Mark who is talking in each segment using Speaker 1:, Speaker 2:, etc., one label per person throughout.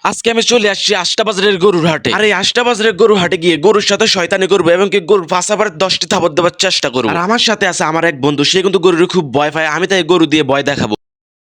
Speaker 1: আজকে আমি চলে আসছি আষ্টাবাজারের গরুর হাটে। আর এই আষ্টাবাজারের গরুর হাটে গিয়ে গরুর সাথে শয়তানি করবো এবং কি গরুর পাশাপাশি 10টি থাবত দেওয়ার চেষ্টা করবো। আর আমার সাথে আছে আমার এক বন্ধু, সে কিন্তু গরুর খুব ভয় পায়, আমি তাই গরু দিয়ে ভয় দেখাবো।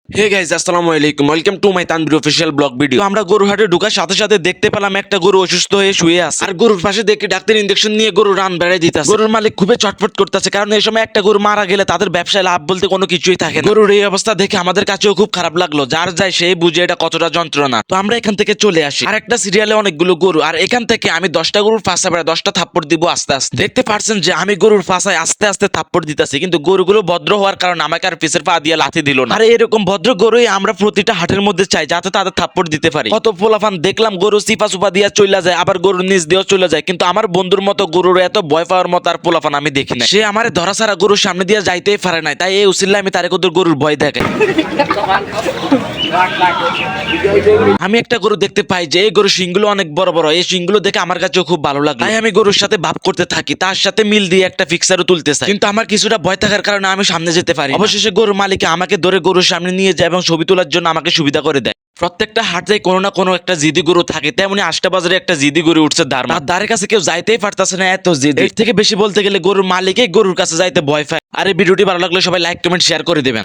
Speaker 1: হে গাইস, আসসালামু আলাইকুম, welcome to my Tanvir official blog video. আমরা গরুর হাটে ঢোকার সাথে সাথে দেখতে পেলাম একটা গরু অসুস্থ হয়ে শুয়ে আছে। আর গরুর পাশে দেখে ডাক্তার ইনজেকশন নিয়ে গরু রান বেড়াই দিতেছে। গরুর মালিক খুবই চটপট করতেছে, কারণ এই সময় একটা গরু মারা গেলে তাদের ব্যবসায় লাভ বলতে কোনো কিছুই থাকে না। গরুর এই অবস্থা দেখে আমাদের কাছেও খুব খারাপ লাগলো, যার যায় সেই বুঝে এটা কতটা যন্ত্রণা। তো আমরা এখান থেকে চলে আসি। আর একটা সিরিয়ালে অনেকগুলো গরু, আর এখান থেকে আমি 10টা গরুর পাশে বেড়া 10টা থাপ্পড় দিব আস্তে আস্তে। দেখতে পারছেন যে আমি গরুর পাশায় আস্তে আস্তে থাপ্পড় দিতেছি, কিন্তু গরুগুলো ভদ্র হওয়ার কারণে আমাকে আর পিছের পা দিয়ে লাথি দিল না। আর এরকম ভদ্র গরুই আমরা প্রতিটা হাটের মধ্যে চাই, যাতে তাদের থাপ্পড় দিতে পারি। কত পোলাফান দেখলাম গরু চিপা চুপা দিয়া চলে যায়, আবার গরুর নিচ দিয়েও চলে যায়, কিন্তু আমার বন্ধুর মতো গরুর এত ভয় পাওয়ার মতো আর পোলাফান আমি দেখি না। সে আমার ধরা ছাড়া গরুর সামনে দিয়ে যাইতেই পারে নাই, তাই এই উসিল্লা আমি তারে কত গরুর ভয় দেখাই। আমি একটা গরু দেখতে পাই যে এই গরুর শিংগুলো অনেক বড় বড়, এই শিংগুলো দেখে আমার কাছেও খুব ভালো লাগে, তাই আমি গরুর সাথে ভাব করতে থাকি, তার সাথে মিল দিয়ে একটা ফিক্সারও তুলতে চাই, কিন্তু আমার কিছুটা ভয় থাকার কারণে আমি সামনে যেতে পারি। অবশেষে গরুর মালিক আমাকে ধরে গরুর সামনে নিয়ে যায় এবং ছবি তোলার জন্য আমাকে সুবিধা করে দেয়। প্রত্যেকটা হাটে কোনো না কোনো একটা জিদি গরু থাকে, তেমনি আষ্টাবাজারে একটা জিদি গরু উঠছে ধারমা। তার ধারে কাছে কেউ যাইতেই পারতেছে না, এত জিদি। এর থেকে বেশি বলতে গেলে গরুর মালিকই গরুর কাছে যাইতে ভয় পায়। আর এই ভিডিওটি ভালো লাগলে সবাই লাইক কমেন্ট শেয়ার করে দেবেন।